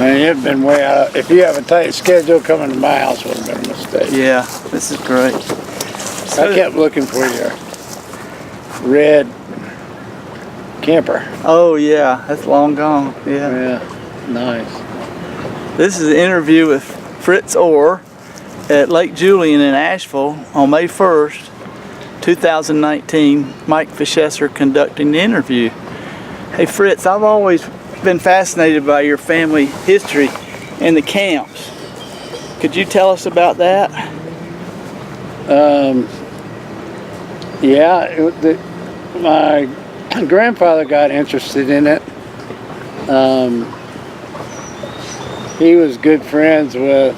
I mean, it'd been way out. If you have a tight schedule, coming to my house would have been a mistake. Yeah, this is great. I kept looking for your red camper. Oh yeah, that's long gone. Yeah. Yeah, nice. This is an interview with Fritz Orr at Lake Julian in Asheville on May 1st, 2019. Mike Fischesser conducting the interview. Hey Fritz, I've always been fascinated by your family history and the camps. Could you tell us about that? Yeah, my grandfather got interested in it. He was good friends with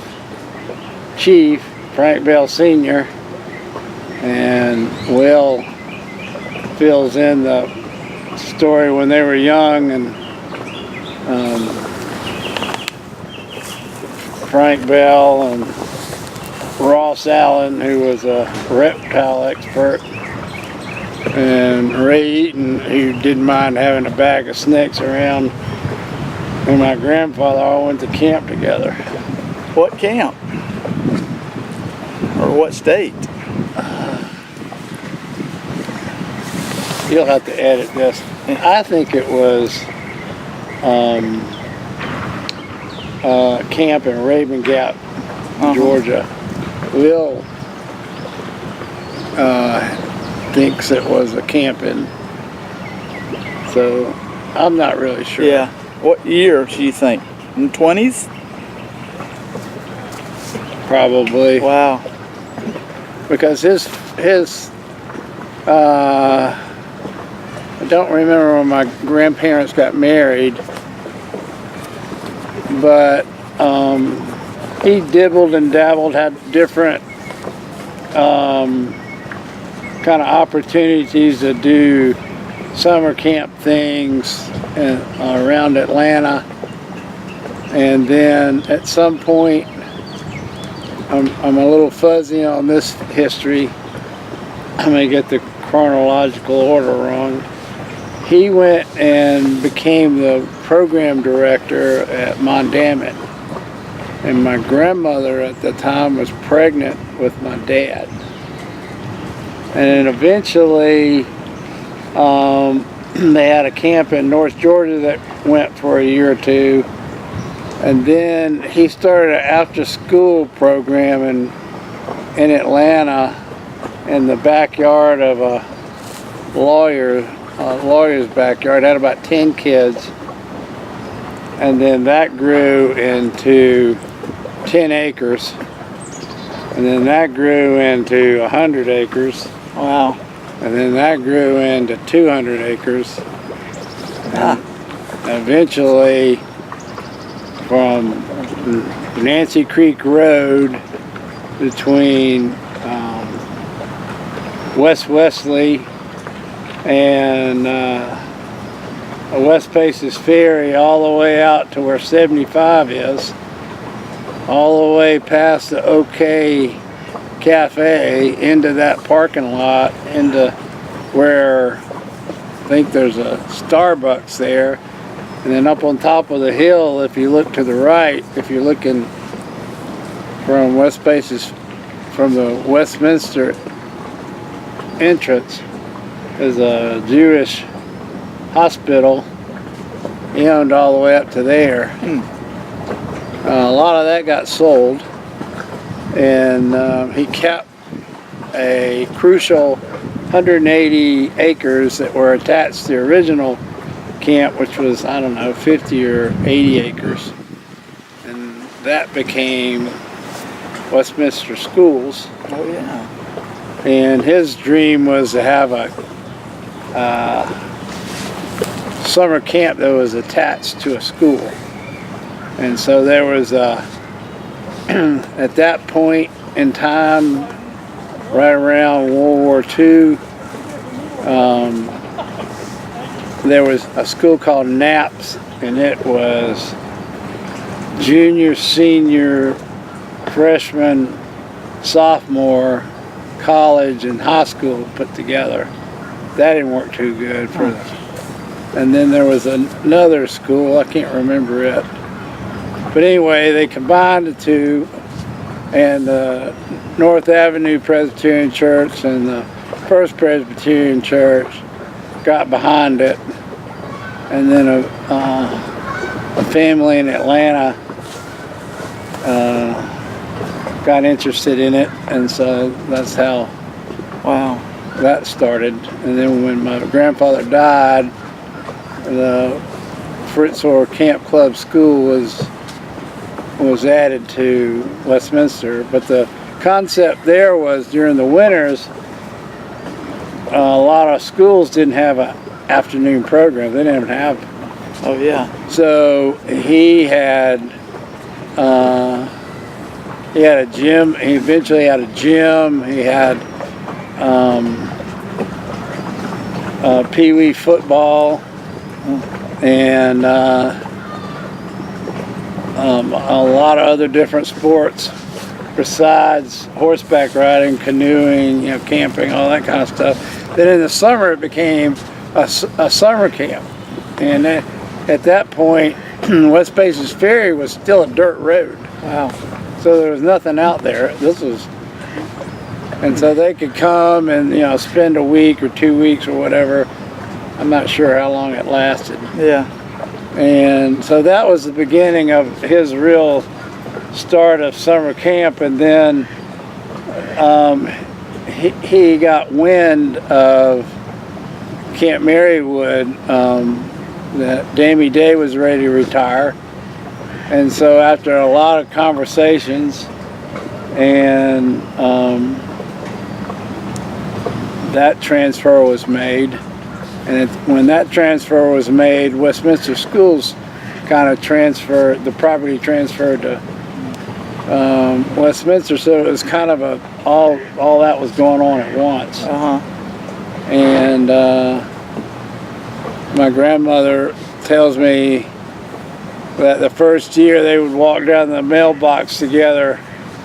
Chief Frank Bell Sr. and Will fills in the story when they were young, and Frank Bell and Ross Allen, who was a reptile expert, and Ray Eaton, who didn't mind having a bag of snakes around, and my grandfather all went to camp together. What camp? Or what state? You'll have to edit this. I think it was camp in Raven Gap, Georgia. Will thinks it was a camp in, so I'm not really sure. Yeah. What year do you think? In the 20s? Probably. Wow. Because his I don't remember when my grandparents got married, but he dibbled and dabbled, had different kind of opportunities to do summer camp things around Atlanta, and then at some point, I'm a little fuzzy on this history. I may get the chronological order wrong. He went and became the program director at Mondamit, and my grandmother at the time was pregnant with my dad. And then eventually they had a camp in North Georgia that went for a year or two, and then he started an after-school program in Atlanta in the backyard of a lawyer's backyard. It had about 10 kids, and then that grew into 10 acres, and then that grew into 100 acres. Wow. And then that grew into 200 acres. And eventually, from Nancy Creek Road between West Wesley and West Paces Ferry all the way out to where 75 is, all the way past the OK Cafe into that parking lot, into where I think there's a Starbucks there, and then up on top of the hill, if you look to the right, if you're looking from West Paces, from the Westminster entrance, is a Jewish hospital. He owned all the way up to there. A lot of that got sold, and he kept a crucial 180 acres that were attached to the original camp, which was, I don't know, 50 or 80 acres. And that became Westminster Schools. Oh yeah. And his dream was to have a summer camp that was attached to a school. And so there was at that point in time, right around World War II, there was a school called Knapp's, and it was junior, senior, freshman, sophomore, college, and high school put together. That didn't work too good for them. And then there was another school, I can't remember it, But anyway, they combined the two, and the North Avenue Presbyterian Church and the First Presbyterian Church got behind it, and then a family in Atlanta got interested in it, and so that's how that started. And then when my grandfather died, the Fritz Orr Camp Club School was added to Westminster, but the concept there was during the winters, a lot of schools didn't have an afternoon program. They didn't even have. Oh yeah. So he had a gym. He eventually had a gym. He had pee-wee football and a lot of other different sports besides horseback riding, canoeing, camping, all that kind of stuff. Then in the summer it became a summer camp, and at that point West Bases Ferry was still a dirt road. Wow. So there was nothing out there. And so they could come and spend a week or 2 weeks or whatever. I'm not sure how long it lasted. Yeah. And so that was the beginning of his real start of summer camp. And then he got wind of Camp Marywood, that Damie Day was ready to retire. And so after a lot of conversations and that transfer was made. And when that transfer was made, Westminster Schools kind of transferred, the property transferred to Westminster, so it was kind of all that was going on at once. And my grandmother tells me that the first year they would walk down the mailbox together.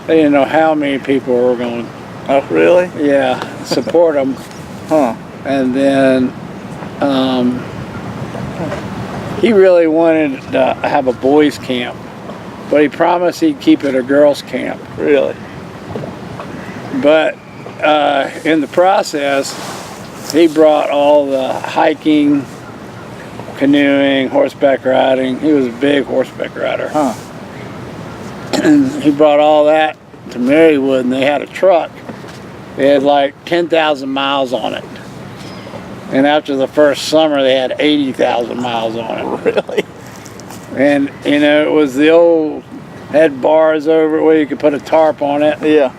They didn't know how many people were going. Oh, really? Yeah, support them. And then he really wanted to have a boys' camp, but he promised he'd keep it a girls' camp. Really? But in the process, he brought all the hiking, canoeing, horseback riding. He was a big horseback rider. And he brought all that to Marywood, and they had a truck. They had like 10,000 miles on it. And after the first summer, they had 80,000 miles on it. Really? And, it was the old, had bars over it where you could put a tarp on it. Yeah.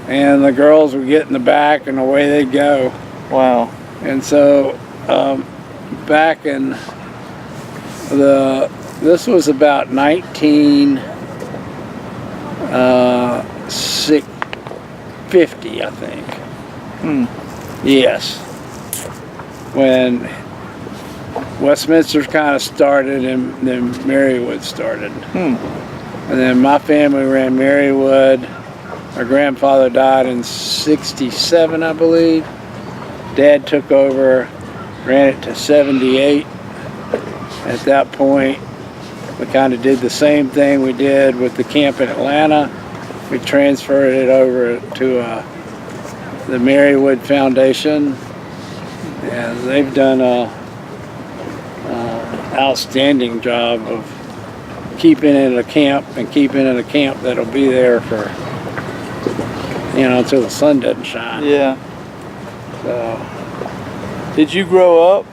And the girls would get in the back, and away they'd go. Wow. And so, back in this was about 1950, I think. Yes. When Westminster kind of started and then Marywood started. And then my family ran Marywood. My grandfather died in '67, I believe. Dad took over, ran it to '78. At that point, we kind of did the same thing we did with the camp in Atlanta. We transferred it over to the Marywood Foundation. And they've done an outstanding job of keeping it a camp and keeping it a camp that'll be there for, until the sun doesn't shine. Yeah. So. Did you grow up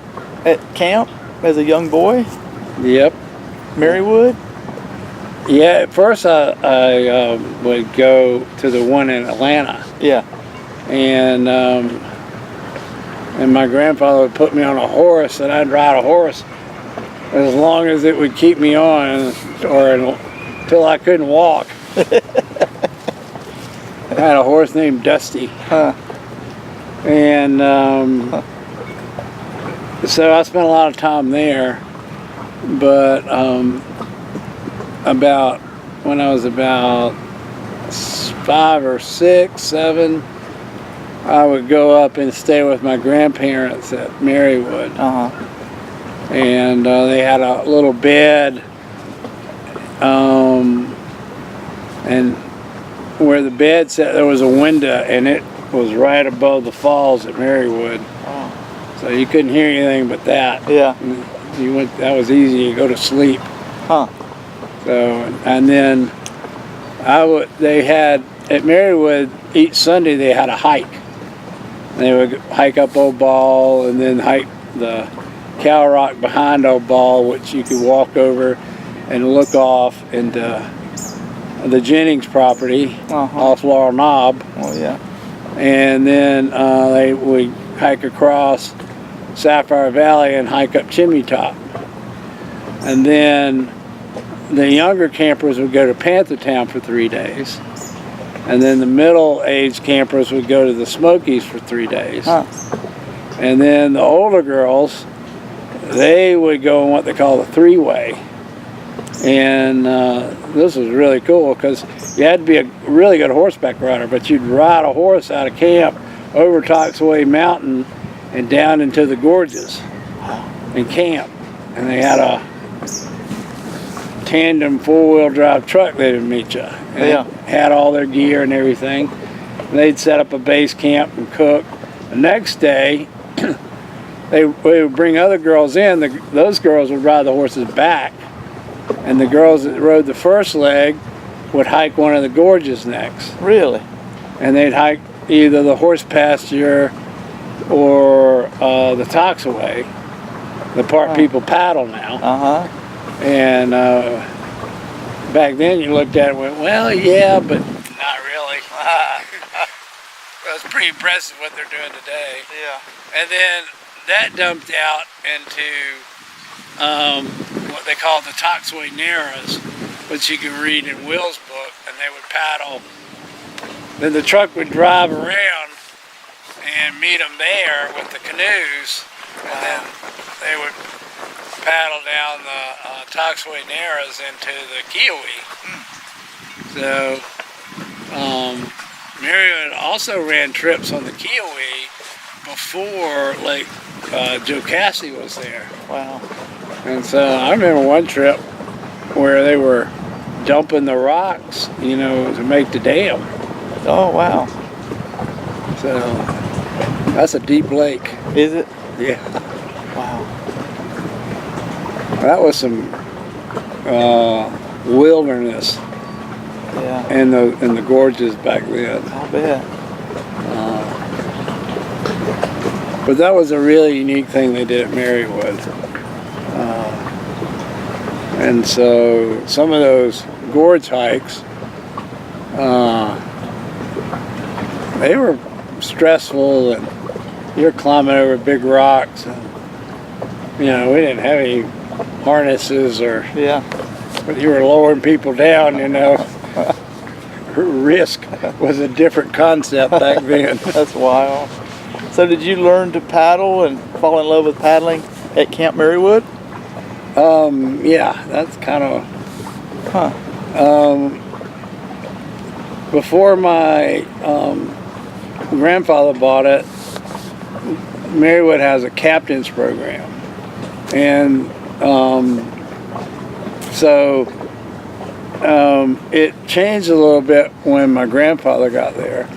at camp as a young boy? Yep. Marywood? Yeah, at first I would go to the one in Atlanta. Yeah. And my grandfather would put me on a horse, and I'd ride a horse as long as it would keep me on, or until I couldn't walk. I had a horse named Dusty. And so I spent a lot of time there. But when I was about 5 or 6, 7, I would go up and stay with my grandparents at Marywood. And they had a little bed and where the bed sat, there was a window, and it was right above the falls at Marywood. Wow. So you couldn't hear anything but that. Yeah. That was easy to go to sleep. Huh. So, and then they had at Marywood each Sunday they had a hike. They would hike up Old Ball and then hike the Cow Rock behind Old Ball, which you could walk over and look off into the Jennings property off Laurel Knob. Oh yeah. And then they would hike across Sapphire Valley and hike up Chimney Top. And then the younger campers would go to Panther Town for 3 days. And then the middle-aged campers would go to the Smokies for 3 days. Huh. And then the older girls, they would go on what they call the three-way. And this was really cool because you had to be a really good horseback rider, but you'd ride a horse out of camp over Toxaway Mountain and down into the gorges and camp. And they had a tandem four-wheel drive truck that would meet you. And Yeah. it had all their gear and everything. And they'd set up a base camp and cook. The next day, they would bring other girls in. Those girls would ride the horses back. And the girls that rode the first leg would hike one of the gorges next. Really? And they'd hike either the horse pasture or the Toxaway, the part people paddle now. Uh-huh. And back then you looked at it and went, well, yeah, but not really. Well, it's pretty impressive what they're doing today. Yeah. And then that dumped out into what they call the Toxaway Narrows, which you can read in Will's book, and they would paddle. Then the truck would drive around and meet them there with the canoes, and then they would paddle down the Toxaway Narrows into the Kiowee. So Marion also ran trips on the Kiowee before Lake Joe Cassidy was there. Wow. And so I remember one trip where they were dumping the rocks, to make the dam. Oh wow. So that's a deep lake. Is it? Yeah. Wow. That was some wilderness Yeah. in the gorges back then. I'll bet. But that was a really unique thing they did at Marywood. And so some of those gorge hikes, they were stressful, and you're climbing over big rocks, and we didn't have any harnesses but you were lowering people down, Risk was a different concept back then. That's wild. So did you learn to paddle and fall in love with paddling at Camp Marywood? Yeah, that's kind of. Huh. Before my grandfather bought it, Marywood has a captain's program, and so it changed a little bit when my grandfather got there.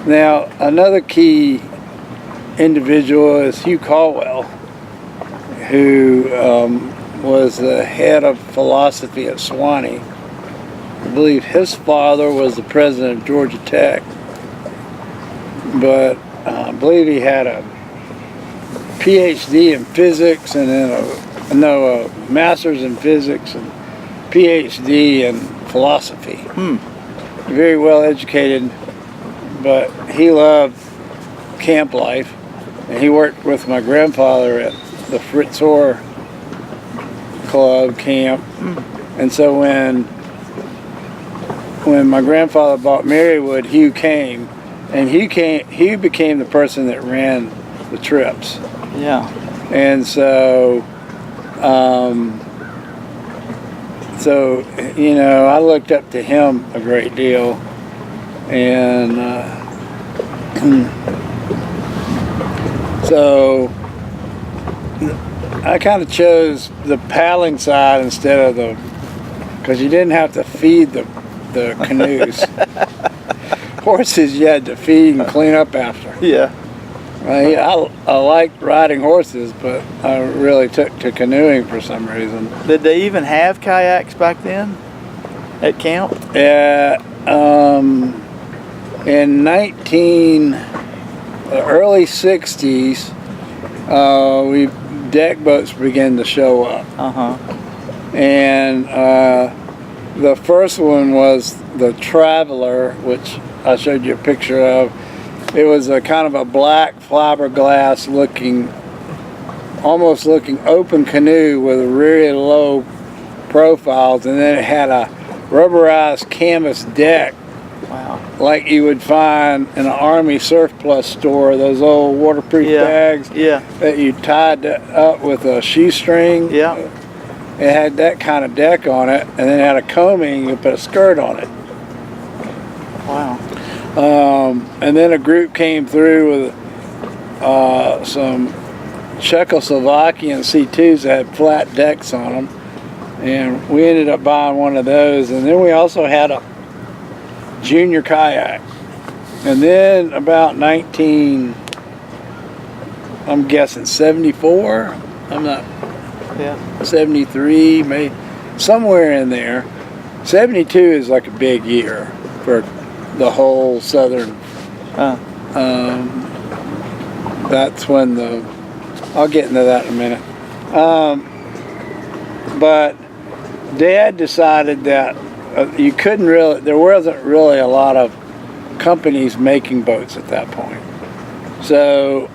Now, another key individual is Hugh Caldwell, who was the head of philosophy at Sewanee. I believe his father was the president of Georgia Tech, but I believe he had a PhD in physics and then a master's in physics and PhD in philosophy. Very well educated, but he loved camp life, and he worked with my grandfather at the Fritz Orr Club camp. And so when my grandfather bought Marywood, Hugh came, and Hugh became the person that ran the trips. Yeah. And so I looked up to him a great deal, and so I kind of chose the paddling side instead of the because you didn't have to feed the canoes. Horses you had to feed and clean up after. Yeah. I liked riding horses, but I really took to canoeing for some reason. Did they even have kayaks back then at camp? Yeah, in the early 60s, deck boats began to show up. And the first one was the Traveler, which I showed you a picture of. It was a kind of a black fiberglass looking, almost looking open canoe with really low profiles, and then it had a rubberized canvas deck. Wow. Like you would find in an Army Surplus store, those old waterproof bags that you tied up with a shoestring. Yeah. It had that kind of deck on it, and then it had a combing, you put a skirt on it. Wow. And then a group came through with some Czechoslovakian C2s that had flat decks on them, and we ended up buying one of those. And then we also had a junior kayak. And then about I'm guessing 74, 73, maybe somewhere in there. 72 is like a big year for the whole southern. That's when I'll get into that in a minute. But Dad decided that there wasn't really a lot of companies making boats at that point. So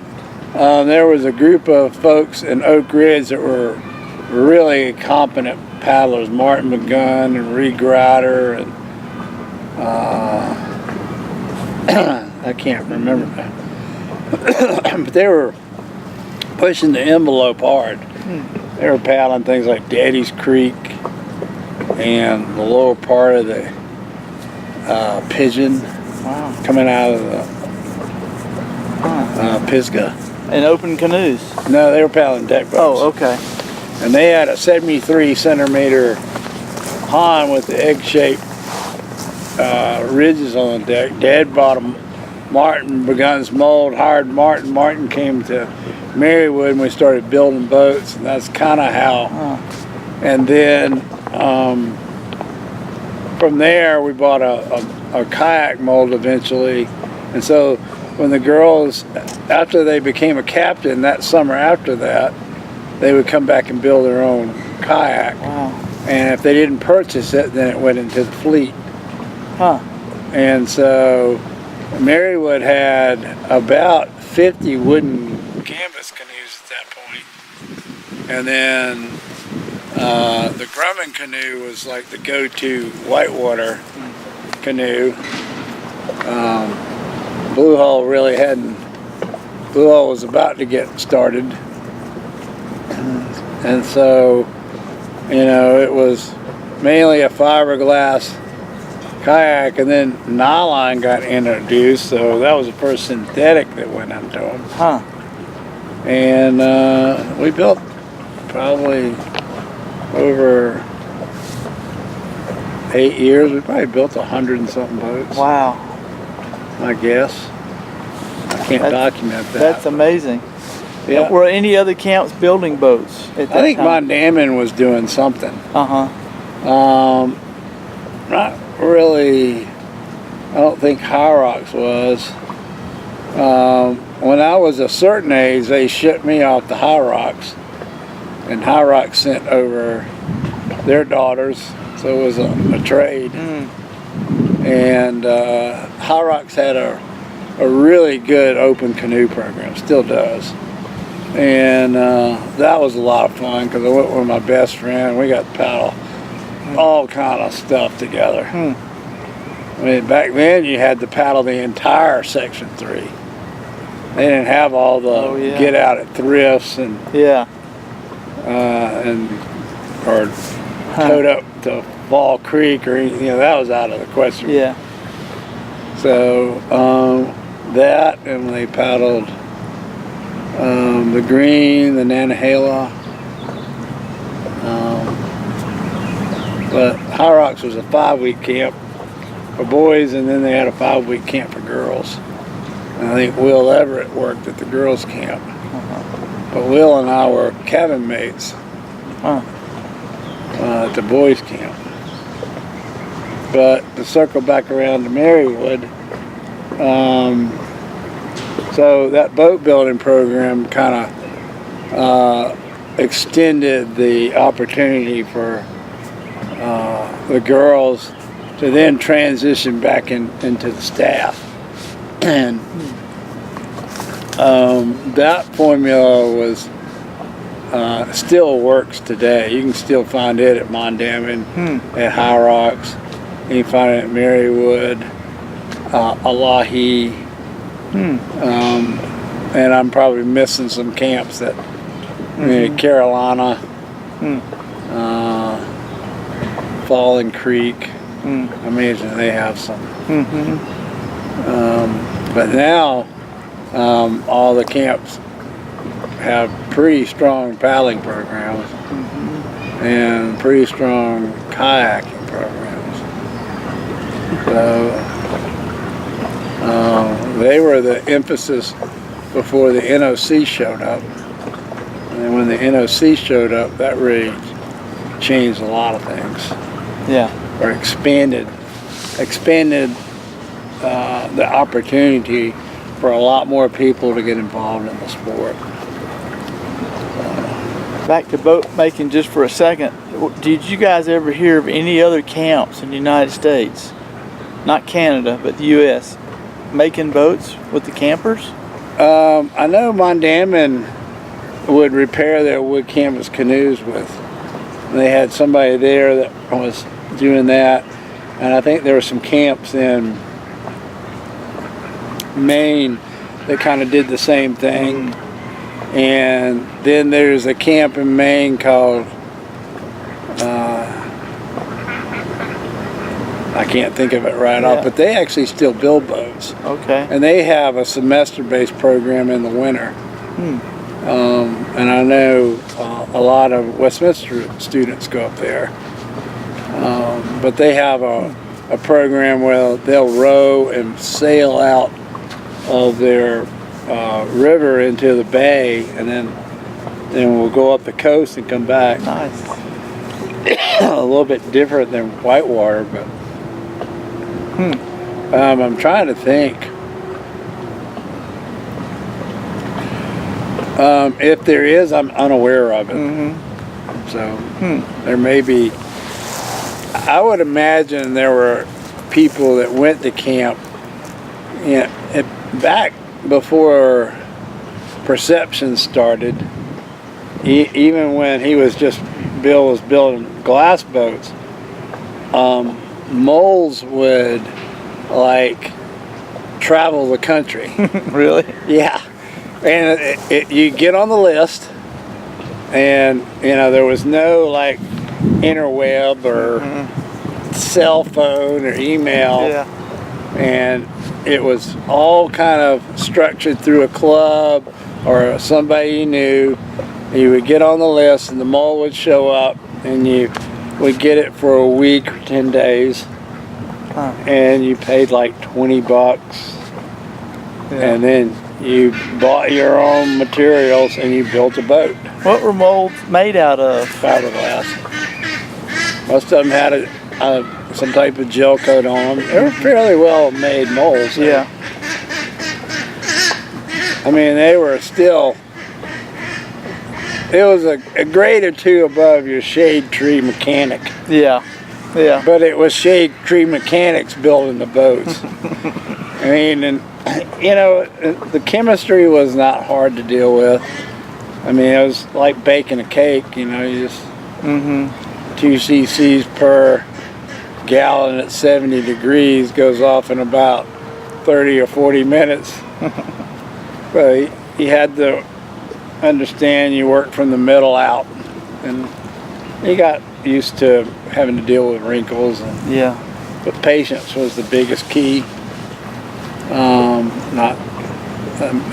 there was a group of folks in Oak Ridge that were really competent paddlers, Martin McGunn and Reed Grider, and I can't remember that. But they were pushing the envelope hard. They were paddling things like Daddy's Creek and the lower part of the Pigeon. Wow. Coming out of the Pisgah. In open canoes? No, they were paddling deck boats. Oh, okay. And they had a 73 centimeter pond with the egg-shaped ridges on the deck. Dad bought them. Martin Begunn's mold, hired Martin. Martin came to Marywood and we started building boats, and that's kind of how. And then from there we bought a kayak mold eventually. And so when the girls, after they became a captain that summer after that, they would come back and build their own kayak. Wow. And if they didn't purchase it, then it went into the fleet. And so Marywood had about 50 wooden canvas canoes at that point. And then the Grumman canoe was like the go-to whitewater canoe. Blue Hull was about to get started. And so, it was mainly a fiberglass kayak, and then nylon got introduced, so that was the first synthetic that went into them. And we built probably over 8 years, we probably built 100 and something boats. Wow. I guess. I can't document that. That's amazing. Yeah. Were any other camps building boats at that I think time? Mondamin was doing something. Not really. I don't think High Rocks was. When I was a certain age, they shipped me off to High Rocks, and High Rocks sent over their daughters, so it was a trade. And High Rocks had a really good open canoe program, still does. And that was a lot of fun because I went with my best friend. We got to paddle all kind of stuff together. I mean, back then you had to paddle the entire Section 3. They didn't have all the get out at thrifts and or towed up to Fall Creek or anything. That was out of the question. So that, and they paddled the Green, the Nantahala, But High Rocks was a 5-week camp for boys, and then they had a 5-week camp for girls. And I think Will Everett worked at the girls' camp. But Will and I were cabin mates at the boys' camp. But to circle back around to Marywood, so that boat building program kind of extended the opportunity for the girls to then transition back into the staff. And that formula was still works today. You can still find it at Mondamin, at High Rocks. You can find it at Marywood, Alahi, and I'm probably missing some camps that Carolina, Falling Creek. I imagine they have some. But now all the camps have pretty strong paddling programs and pretty strong kayaking programs. So they were the emphasis before the NOC showed up. And when the NOC showed up, that really changed a lot of things. Yeah. Or expanded the opportunity for a lot more people to get involved in the sport. Back to boat making just for a second. Did you guys ever hear of any other camps in the United States, not Canada, but the U.S., making boats with the campers? I know Mondamin would repair their wood canvas canoes with. They had somebody there that was doing that, and I think there were some camps in Maine that kind of did the same thing. And then there's a camp in Maine called I can't think of it right off, but they actually still build boats. Okay. And they have a semester-based program in the winter. And I know a lot of Westminster students go up there. But they have a program where they'll row and sail out of their river into the bay, and then we'll go up the coast and come back. Nice. A little bit different than whitewater, but I'm trying to think. If there is, I'm unaware of it. So there may be. I would imagine there were people that went to camp, back before Perception started. Even when Bill was building glass boats, moles would travel the country. Really? Yeah. And you get on the list, and there was no interweb or cell phone or email, and it was all kind of structured through a club or somebody you knew. You would get on the list, and the mole would show up, and you would get it for a week or 10 days, and you paid $20, and then you bought your own materials and you built a boat. What were molds made out of? Fiberglass. Most of them had some type of gel coat on them. They were fairly well made molds. Yeah. I mean, they were still, it was a grade or two above your shade tree mechanic. Yeah. Yeah. But it was shade tree mechanics building the boats. I mean, and the chemistry was not hard to deal with. I mean, it was like baking a cake, you just 2 cc's per gallon at 70 degrees goes off in about 30 or 40 minutes. But you had to understand you worked from the middle out, and you got used to having to deal with wrinkles. But patience was the biggest key.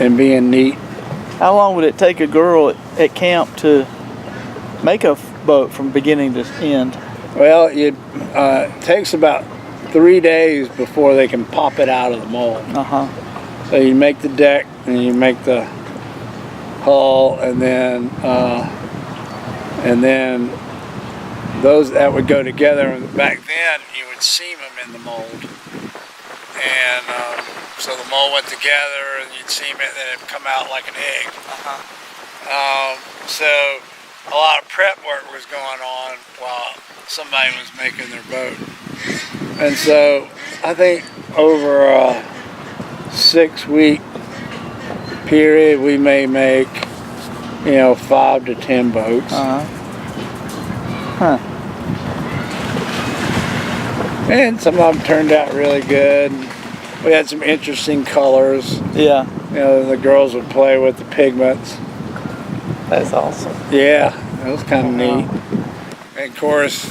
And being neat. How long would it take a girl at camp to make a boat from beginning to end? Well, it takes about 3 days before they can pop it out of the mold. So you make the deck and you make the hull, and then those that would go together. Back then, you would seam them in the mold, and so the mold went together, and you'd seam it, and then it'd come out like an egg. So a lot of prep work was going on while somebody was making their boat, and so I think over a 6-week period, we may make 5 to 10 boats. And some of them turned out really good. We had some interesting colors. Yeah. The girls would play with the pigments. That's awesome. Yeah, that was kind of neat. And of course,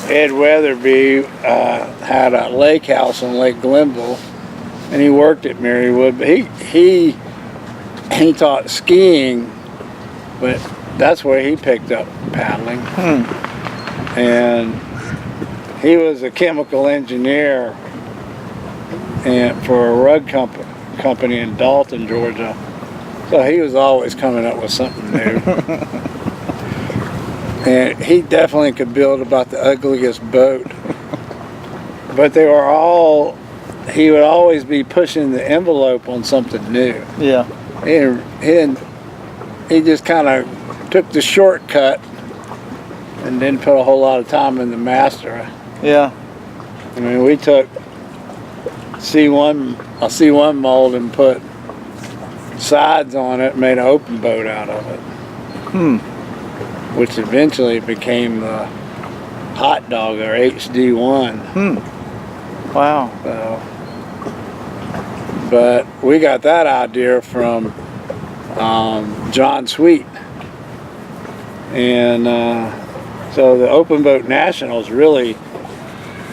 Ed Weatherby had a lake house on Lake Glenville, and he worked at Marywood. But he taught skiing, but that's where he picked up paddling. And he was a chemical engineer for a rug company in Dalton, Georgia. So he was always coming up with something new. And he definitely could build about the ugliest boat. But he would always be pushing the envelope on something new. Yeah. He just kind of took the shortcut and didn't put a whole lot of time in the master. Yeah. I mean, we took a C1 mold and put sides on it, made an open boat out of it. Which eventually became the hot dog, or HD1. Wow. So, but we got that idea from John Sweet. And so the Open Boat Nationals really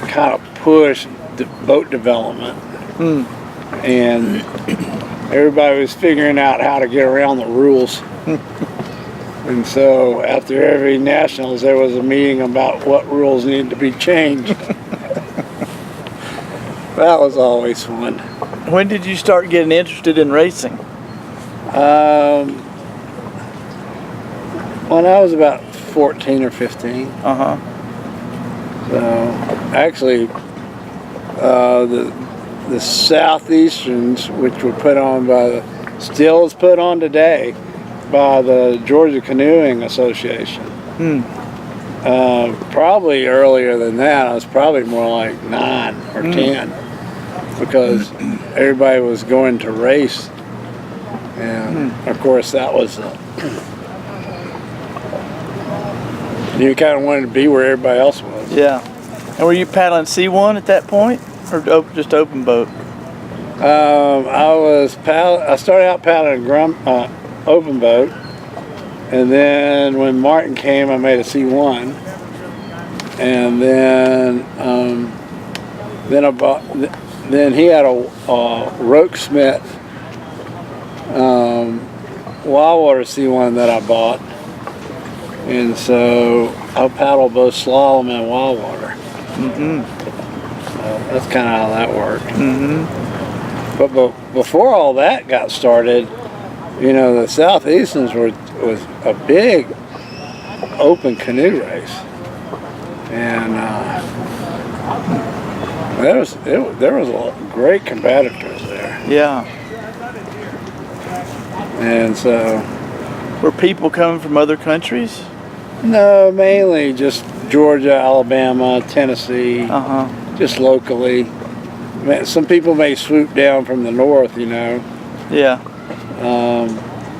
kind of pushed the boat development. And everybody was figuring out how to get around the rules. And so after every Nationals, there was a meeting about what rules needed to be changed. That was always fun. When did you start getting interested in racing? When I was about 14 or 15. So actually, the Southeasterns, which were put on still is put on today by the Georgia Canoeing Association. Probably earlier than that. I was probably more like 9 or 10, because everybody was going to race, and of course that was you kind of wanted to be where everybody else was. Yeah. And were you paddling C1 at that point, or just open boat? I started out paddling open boat, and then when Martin came, I made a C1, and then he had a Roke Smith Wildwater C1 that I bought, and so I paddle both slalom and wildwater. So that's kind of how that worked. But before all that got started, the Southeasterns was a big open canoe race, and there was a lot of great competitors there. Yeah. And so, were people coming from other countries? No, mainly just Georgia, Alabama, Tennessee, just locally. Some people may swoop down from the north, Yeah.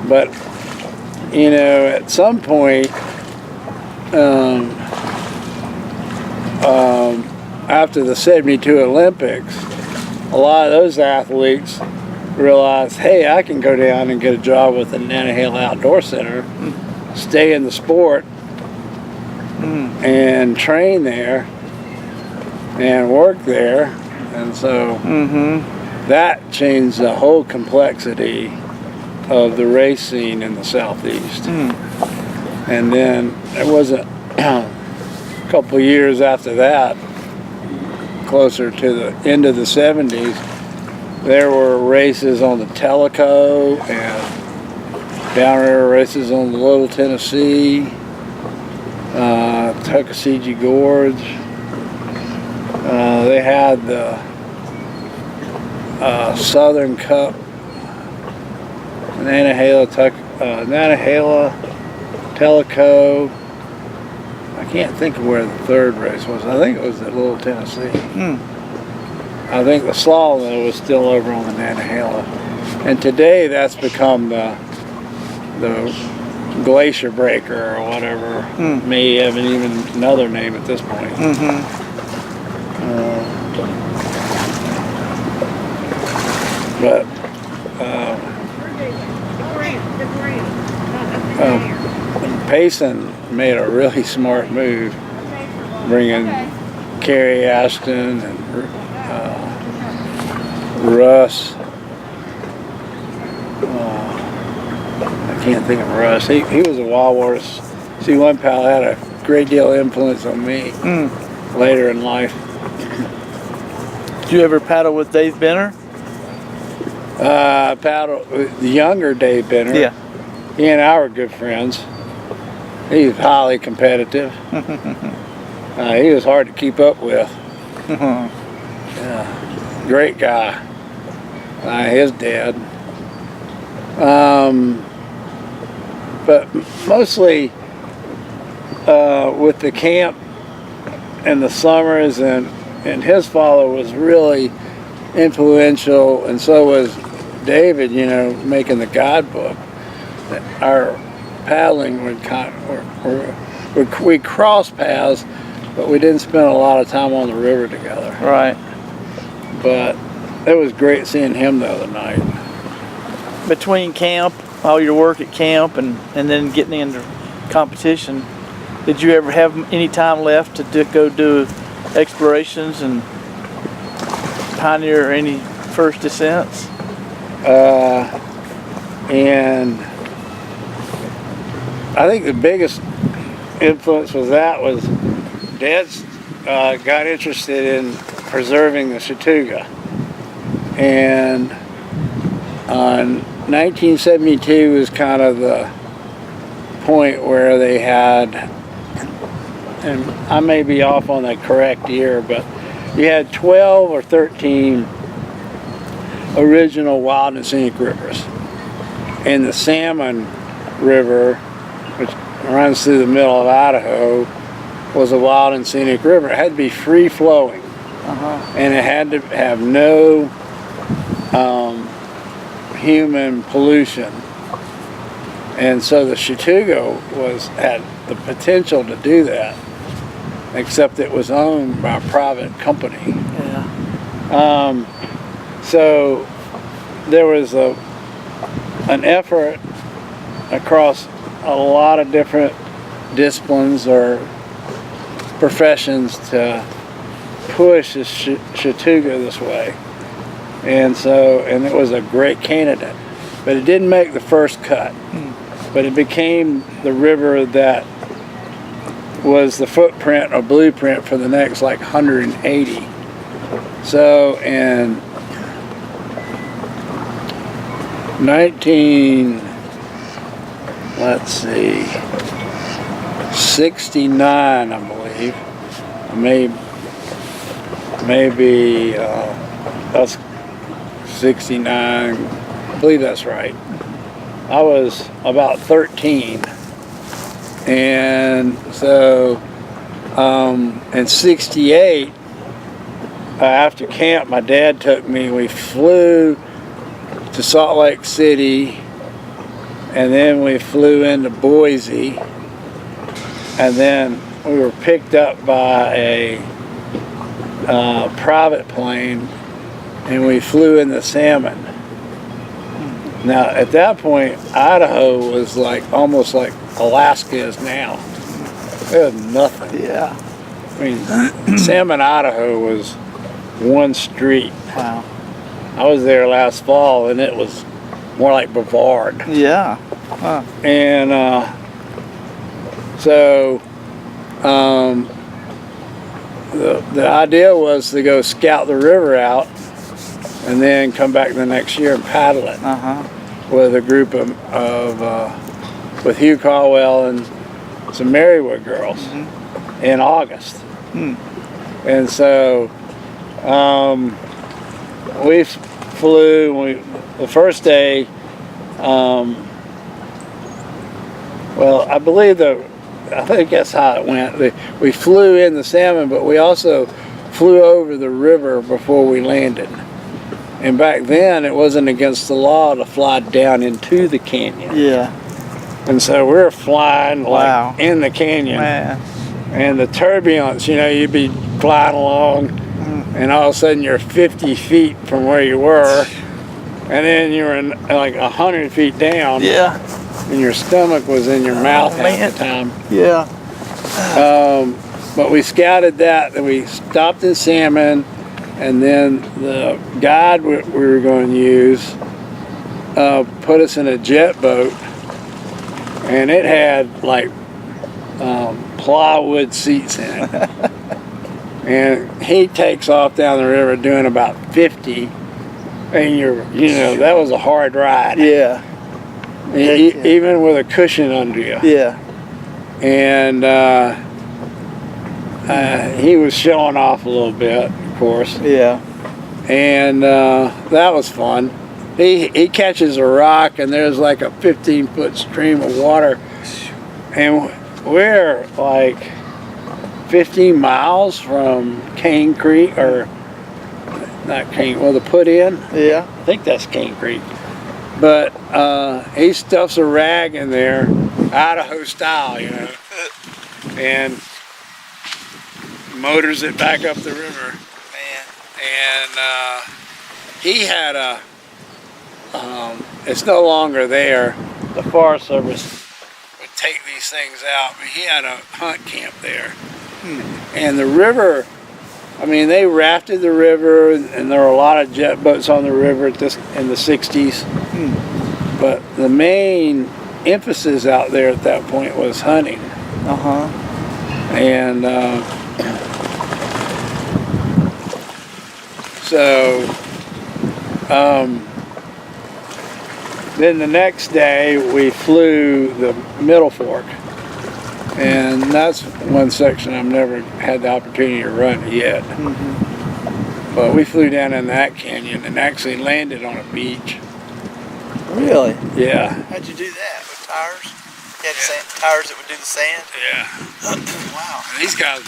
But, at some point, after the 72 Olympics, a lot of those athletes realized, hey, I can go down and get a job with the Nantahala Outdoor Center, stay in the sport, and train there, and work there. And so that changed the whole complexity of the race scene in the Southeast. And then it wasn't a couple of years after that, closer to the end of the 70s, there were races on the Tellico and downriver races on the Little Tennessee, Tuckasegee Gorge. They had the Southern Cup, Nantahala, Tellico. I can't think of where the third race was. I think it was at Little Tennessee. I think the slalom though was still over on the Nantahala. And today that's become the Glacier Breaker or whatever. May have even another name at this point. But Payson made a really smart move, bringing Kerry Ashton and Russ. I can't think of Russ. He was a wild horse. C1 pal had a great deal of influence on me later in life. Did you ever paddle with Dave Benner? Paddle the younger Dave Benner. Yeah. He and I were good friends. He's highly competitive. He was hard to keep up with. Great guy. His dad. But mostly with the camp and the summers, and his father was really influential, and so was David, you know, making the guidebook. Our paddling we crossed paths, but we didn't spend a lot of time on the river together. Right. But it was great seeing him the other night. Between camp, all your work at camp, and then getting into competition, did you ever have any time left to go do explorations and pioneer any first descents? And I think the biggest influence was Dad's got interested in preserving the Chattooga, and 1972 was kind of the point where they had, and I may be off on the correct year, but you had 12 or 13 original wild and scenic rivers. And the Salmon River, which runs through the middle of Idaho, was a wild and scenic river. It had to be free flowing, and it had to have no human pollution. And so the Chattooga had the potential to do that, except it was owned by a private company. Yeah. So there was an effort across a lot of different disciplines or professions to push the Chattooga this way. And it was a great candidate, but it didn't make the first cut. But it became the river that was the footprint or blueprint for the next like 180. So in 69, I believe, maybe that's 69, I believe that's right. I was about 13, and so in 68, after camp, my dad took me. We flew to Salt Lake City, and then we flew into Boise, and then we were picked up by a private plane, and we flew into Salmon. Now, at that point, Idaho was like almost like Alaska is now. There was nothing. Yeah. I mean, Salmon, Idaho was one street. Wow. I was there last fall, and it was more like Brevard. Yeah. Huh. And So the idea was to go scout the river out and then come back the next year and paddle it with a group of with Hugh Caldwell and some Marywood girls in August. And so we flew. The first day, well, I think that's how it went. We flew in the salmon, but we also flew over the river before we landed. And back then, it wasn't against the law to fly down into the canyon. Yeah. And so we were flying like in the canyon. Man. And the turbulence, you'd be flying along, and all of a sudden you're 50 feet from where you were, and then you were like 100 feet down. Yeah. And your stomach was in your mouth half the time. Yeah. But we scouted that, and we stopped in Salmon, and then the guide we were going to use put us in a jet boat, and it had like plywood seats in it. And he takes off down the river doing about 50, and that was a hard ride. Yeah. Even with a cushion under you. Yeah. And he was showing off a little bit, of course. Yeah. And that was fun. He catches a rock, and there's like a 15-foot stream of water, and we're like 15 miles from Cane Creek, or not Cane, the Put In. Yeah. I think that's Cane Creek. But he stuffs a rag in there, Idaho style, and motors it back up the river. Man. And he had it's no longer there. The Forest Service would take these things out, but he had a hunt camp there. And the river, they rafted the river, and there were a lot of jet boats on the river in the 60s. But the main emphasis out there at that point was hunting. And so then the next day we flew the Middle Fork. And that's one section I've never had the opportunity to run yet. But we flew down in that canyon and actually landed on a beach. Really? Yeah. How'd you do that? With tires? You had tires that would do the sand? Yeah. Wow. And these guys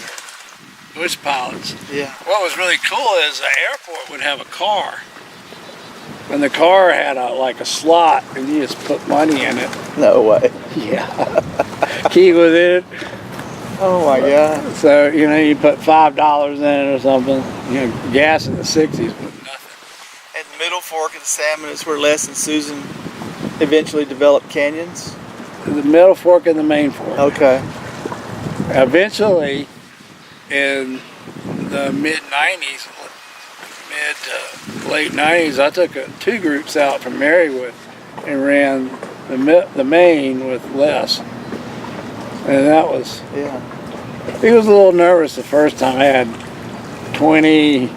were bush pilots. Yeah. What was really cool is the airport would have a car. And the car had a slot, and you just put money in it. No way. Yeah. Key was in it. Oh my God. So, you put $5 in it or something. Gas in the 60s was nothing. And the Middle Fork of the Salmon is where Les and Susan eventually developed canyons? The Middle Fork and the Main Fork. Okay. Eventually, in the mid-90s, mid to late 90s, I took two groups out from Marywood and ran the main with Les. And that was, he was a little nervous the first time. I had 20,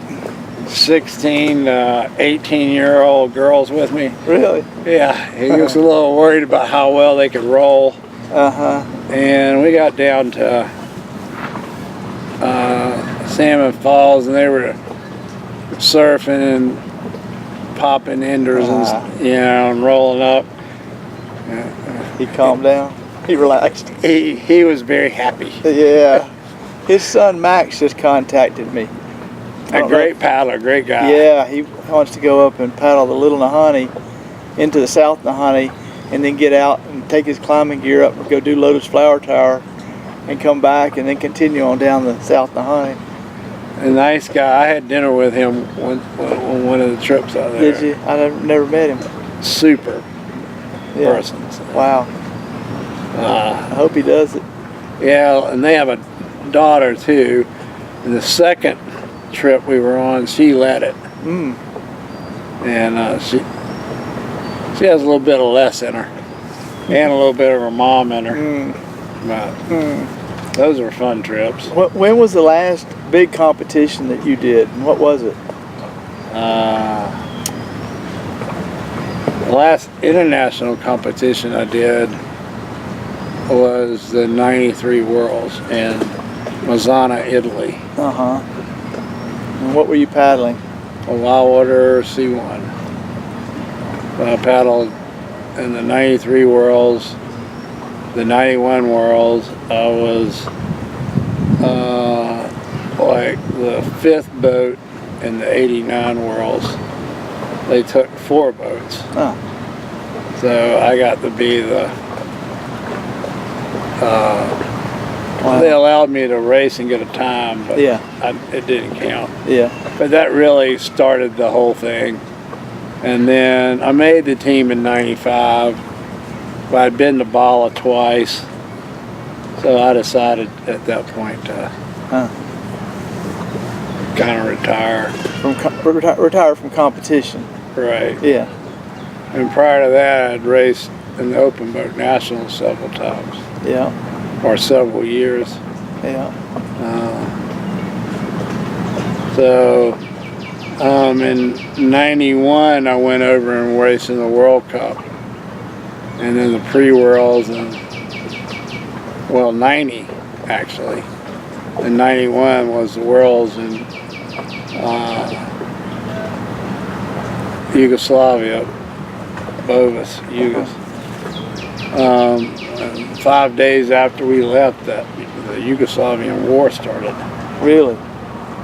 16, 18-year-old girls with me. Really? Yeah, he was a little worried about how well they could roll. And we got down to Salmon Falls, and they were surfing and popping enders and rolling up. He calmed down. He relaxed. He was very happy. Yeah. His son Max just contacted me. A great paddler, great guy. Yeah, he wants to go up and paddle the Little Nahanni into the South Nahanni, and then get out and take his climbing gear up and go do Lotus Flower Tower and come back and then continue on down the South Nahanni. A nice guy. I had dinner with him on one of the trips out there. Did you? I never met him. Super person. So. Wow. I hope he does it. Yeah, and they have a daughter too. And the second trip we were on, she led it. And she has a little bit of Les in her, and a little bit of her mom in her. But those were fun trips. When was the last big competition that you did, and what was it? The last international competition I did was the 93 Worlds in Mazzana, Italy. And what were you paddling? A wild water C1. I paddled in the 93 Worlds, the 91 Worlds. I was like the 5th boat in the 89 Worlds. They took 4 boats. So I got to be the they allowed me to race and get a time, but it didn't count. But that really started the whole thing. And then I made the team in 95, but I'd been to Bala twice, so I decided at that point to kind of retire. Retire from competition. Right. Yeah. And prior to that, I'd raced in the open boat nationals several times. Yeah. Or several years. Yeah. In 91, I went over and raced in the World Cup. And then the pre-Worlds, and 90 actually. And 91 was the Worlds in Yugoslavia, Bovis, Yugos. 5 days after we left, the Yugoslavian war started. Really?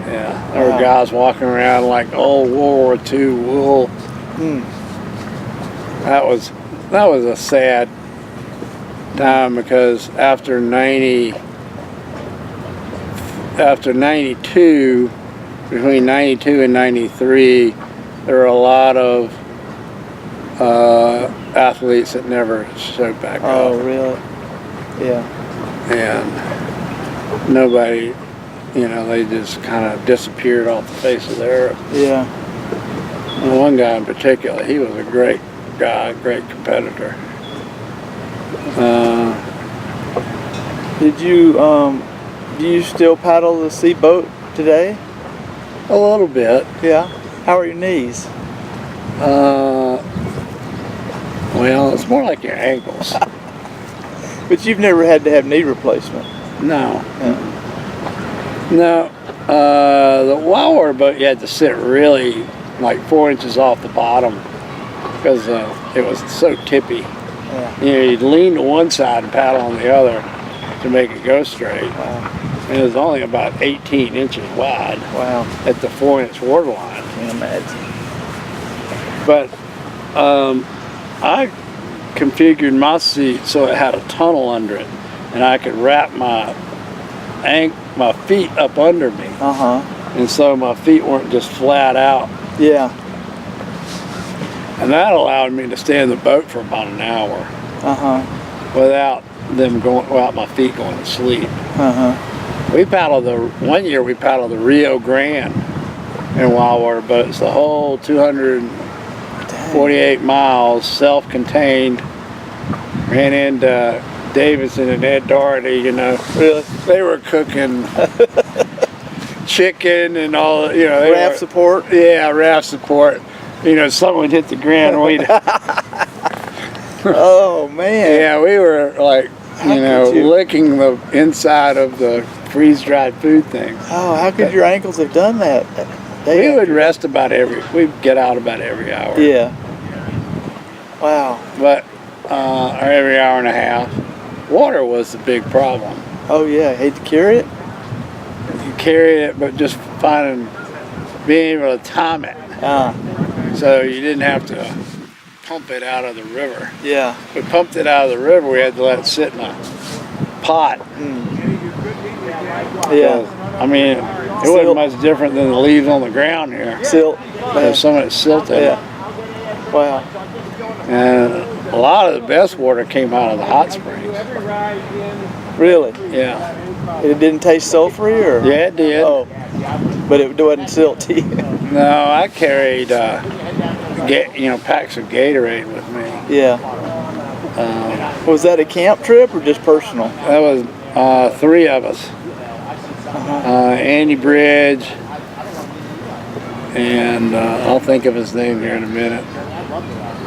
Yeah, there were guys walking around like old World War II wool. That was a sad time, because after 92, between 92 and 93, there were a lot of athletes that never showed back up. Oh, really? Yeah. And nobody, they just kind of disappeared off the face of the earth. Yeah. And one guy in particular, he was a great guy, great competitor. Do you still paddle the sea boat today? A little bit. Yeah. How are your knees? Well, it's more like your ankles. But you've never had to have knee replacement. No. Yeah. No. The wild water boat, you had to sit really like 4 inches off the bottom, because it was so tippy. Yeah. You'd lean to one side and paddle on the other to make it go straight. Wow. And it was only about 18 inches wide. Wow. At the 4-inch waterline. Can't imagine. But I configured my seat so it had a tunnel under it, and I could wrap my feet up under me. And so my feet weren't just flat out. Yeah. And that allowed me to stay in the boat for about an hour. Without my feet going to sleep. One year we paddled the Rio Grande in wild water boats, the whole 248 miles, self-contained. Ran into Davidson and Ed Doherty, Really? They were cooking chicken and all, Raft support? Yeah, raft support. Someone hit the ground and we'd... Oh, man. Yeah, we were like, licking the inside of the freeze-dried food thing. Oh, how could your ankles have done that? We would rest we'd get out about every hour. Yeah. Wow. But, or every hour and a half. Water was the big problem. Oh, yeah. Hate to carry it? You carry it, but just being able to time it. So you didn't have to pump it out of the river. Yeah. We pumped it out of the river, we had to let it sit in a pot. Yeah. I mean, it wasn't much different than the leaves on the ground here. Silt. There's some of it silted. Yeah. Wow. And a lot of the best water came out of the hot springs. Really? Yeah. It didn't taste sulfury, or? Yeah, it did. Oh. But it wasn't silty. No, I carried packs of Gatorade with me. Yeah. Was that a camp trip or just personal? That was 3 of us. Andy Bridge, and I'll think of his name here in a minute.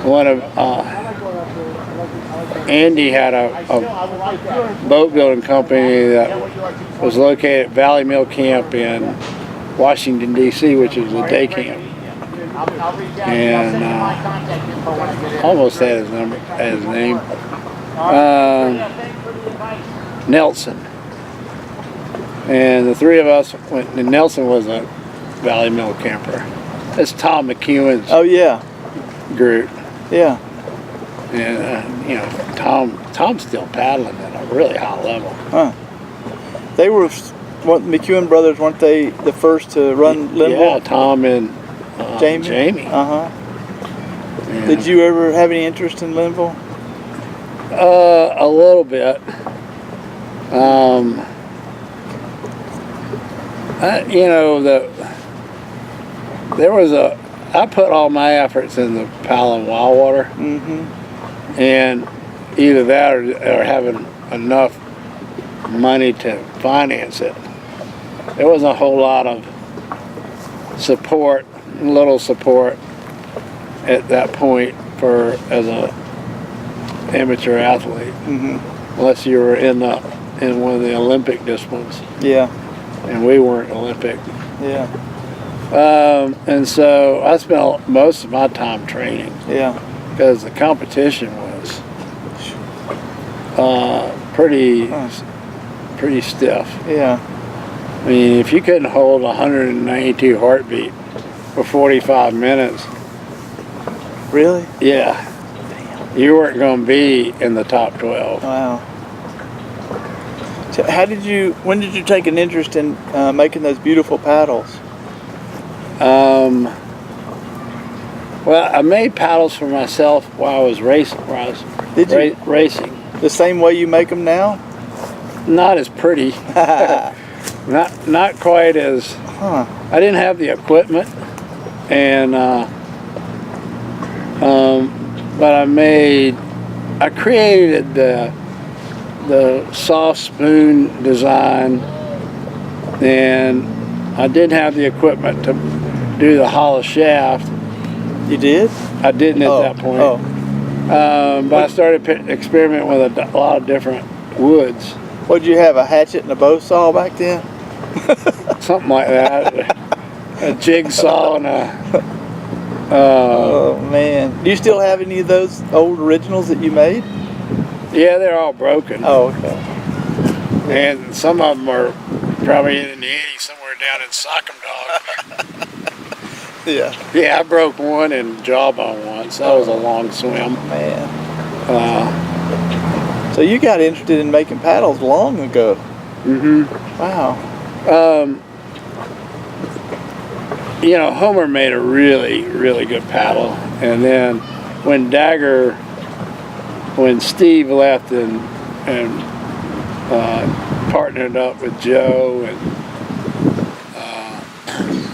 One of Andy had a boat building company that was located at Valley Mill Camp in Washington, D.C., which is a day camp. And almost had his name. Nelson. And the 3 of us went, and Nelson was a Valley Mill camper. It's Tom McEwen's group. Yeah. And, you know, Tom's still paddling at a really high level. Huh. They were, McEwen brothers, weren't they the first to run Linville? Yeah, Tom and Jamie. Uh-huh. Yeah. Did you ever have any interest in Linville? A little bit. You know, I put all my efforts in the paddle and wild water. Mm-hmm. And either that or having enough money to finance it. There wasn't a whole lot of little support at that point as a amateur athlete, unless you were in one of the Olympic disciplines. Yeah. And we weren't Olympic. Yeah. And so I spent most of my time training. Yeah. Because the competition was pretty stiff. Yeah. I mean, if you couldn't hold 192 heartbeat for 45 minutes. Really? Yeah. Damn. You weren't going to be in the top 12. Wow. So when did you take an interest in making those beautiful paddles? Well, I made paddles for myself while I was racing. Racing. The same way you make them now? Not as pretty. not quite as. Huh. I didn't have the equipment, and but I created the soft spoon design, and I didn't have the equipment to do the hollow shaft. You did? I didn't at that point. Oh. But I started experimenting with a lot of different woods. What did you have, a hatchet and a bow saw back then? Something like that. A jigsaw and a... oh, man. Do you still have any of those old originals that you made? Yeah, they're all broken. Oh, okay. And some of them are probably in the 80s, somewhere down in Sock'em Dog. Yeah. Yeah, I broke one in Jawbone once. That was a long swim. Man. So you got interested in making paddles long ago. Mm-hmm. Wow. You know, Homer made a really, really good paddle. And then when Steve left and partnered up with Joe and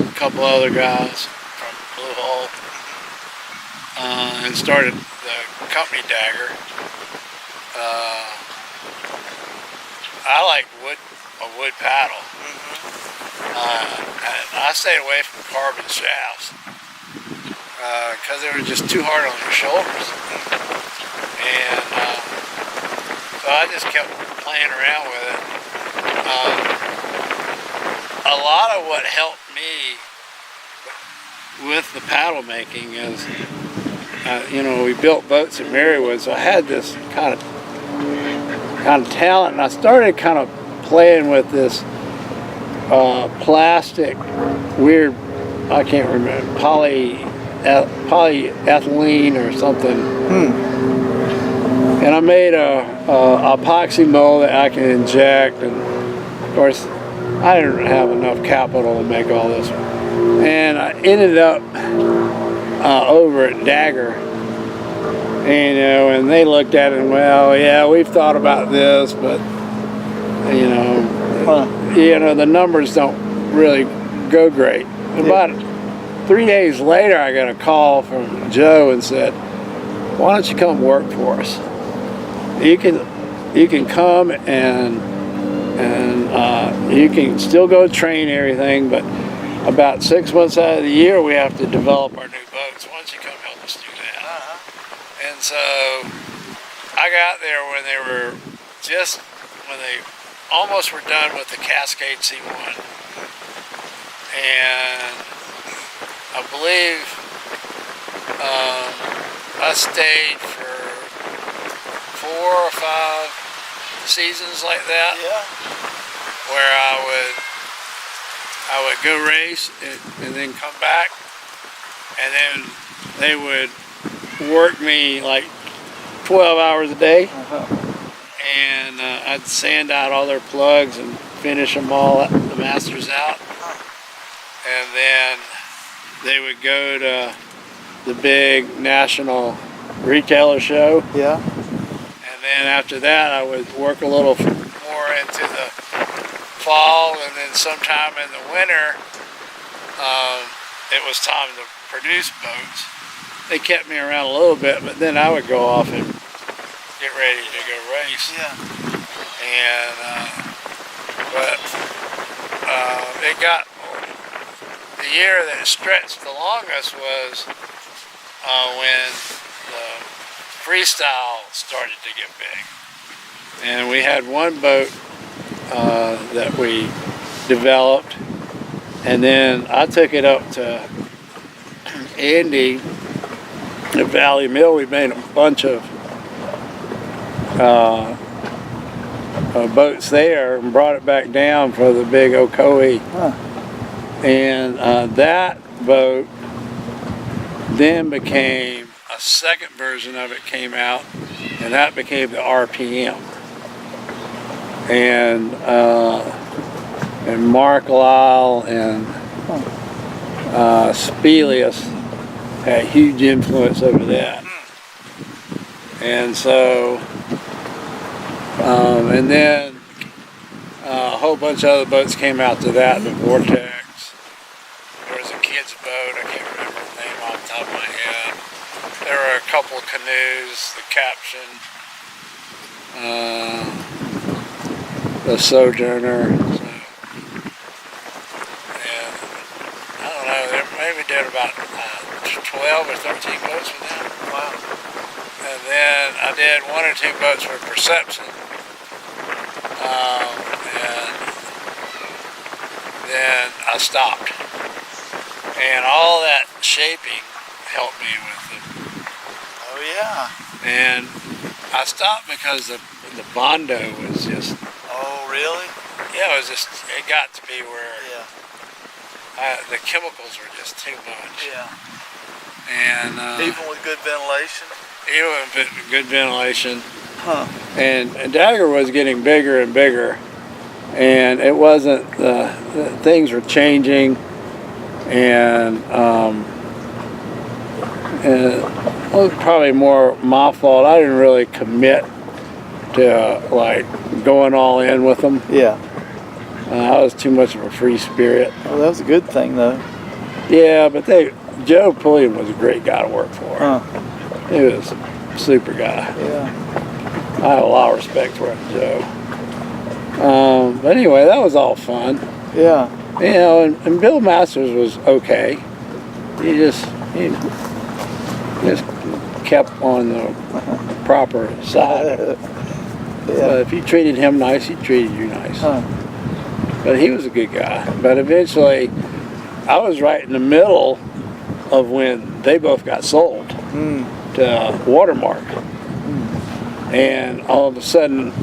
a couple other guys from Blue Hole, and started the company Dagger. I like a wood paddle. And I stayed away from carbon shafts because they were just too hard on your shoulders. And so I just kept playing around with it. A lot of what helped me with the paddle making is, you know, we built boats at Marywood, so I had this kind of talent, and I started kind of playing with this plastic, weird, I can't remember, polyethylene or something. And I made a epoxy mold that I can inject, and of course I didn't have enough capital to make all this. And I ended up over at Dagger, and, you know, and they looked at it and, well, yeah, we've thought about this, but you know, the numbers don't really go great. About 3 days later, I got a call from Joe and said, why don't you come work for us? you can come and you can still go train everything, but about 6 months out of the year we have to develop our new boats. Why don't you come help us do that? And so I got there when they almost were done with the Cascade C1, and I believe I stayed for 4 or 5 seasons like that. Yeah. Where I would go race and then come back, and then they would work me like 12 hours a day, and I'd sand out all their plugs and finish them all, the masters out, and then they would go to the big national retailer show. Yeah. And then after that I would work a little more into the fall, and then sometime in the winter it was time to produce boats. They kept me around a little bit, but then I would go off and get ready to go race. Yeah. And it got, the year that stretched the longest was when the freestyle started to get big. And we had one boat that we developed, and then I took it up to Indy at Valley Mill. We made a bunch of boats there and brought it back down for the big Ocoee. And that boat then became, a second version of it came out, and that became the RPM. And Mark Lyle and Spelius had a huge influence over that. And so, and then a whole bunch of other boats came out to that, the Vortex. There was a kid's boat, I can't remember the name off the top of my head. There were a couple of canoes, the Caption, the Sojourner. So, and I don't know, they maybe did about 12 or 13 boats with them. Wow. And then I did 1 or 2 boats for Perception. And then I stopped. And all that shaping helped me with it. Oh yeah. And I stopped because the Bondo was just, Oh really? yeah, it got to be where Yeah. the chemicals were just too much. Yeah. And Even with good ventilation? even with good ventilation. Huh. And Dagger was getting bigger and bigger, and it wasn't, things were changing, and it was probably more my fault. I didn't really commit to like going all in with them. Yeah. I was too much of a free spirit. Well, that was a good thing though. Yeah, but Joe Pulliam was a great guy to work for. Huh. He was a super guy. Yeah. I have a lot of respect for Joe. But anyway, that was all fun. Yeah. You know, and Bill Masters was okay. He just kept on the proper side. But if you treated him nice, he treated you nice. Huh. But he was a good guy. But eventually, I was right in the middle of when they both got sold to Watermark. And all of a sudden,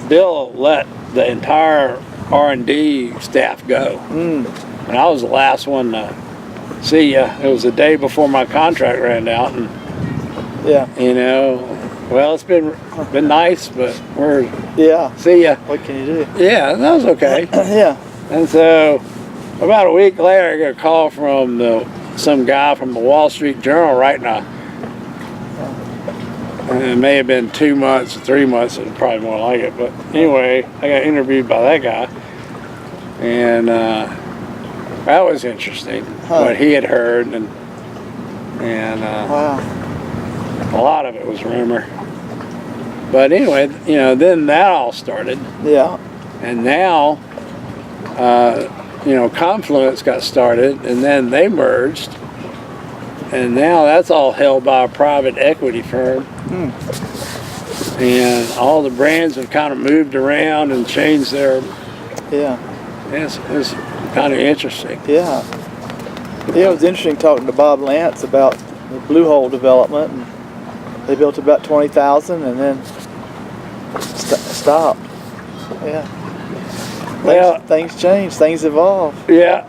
Bill let the entire R&D staff go. And I was the last one to see ya. It was the day before my contract ran out, and Yeah. you know, well, it's been nice, but Yeah. see ya. What can you do? Yeah, that was okay. Yeah. And so, about a week later, I got a call from some guy from the Wall Street Journal writing it may have been 2 months, 3 months, and probably more like it. But anyway, I got interviewed by that guy, and that was interesting. What he had heard, and Wow. a lot of it was rumor. But anyway, you know, then that all started. Yeah. And now, you know, Confluence got started, and then they merged. And now that's all held by a private equity firm. And all the brands have kind of moved around and changed their... Yeah. It's kind of interesting. Yeah. Yeah, it was interesting talking to Bob Lance about the Blue Hole development. And they built about 20,000 and then stopped. Yeah. Well, things change, things evolve. Yeah,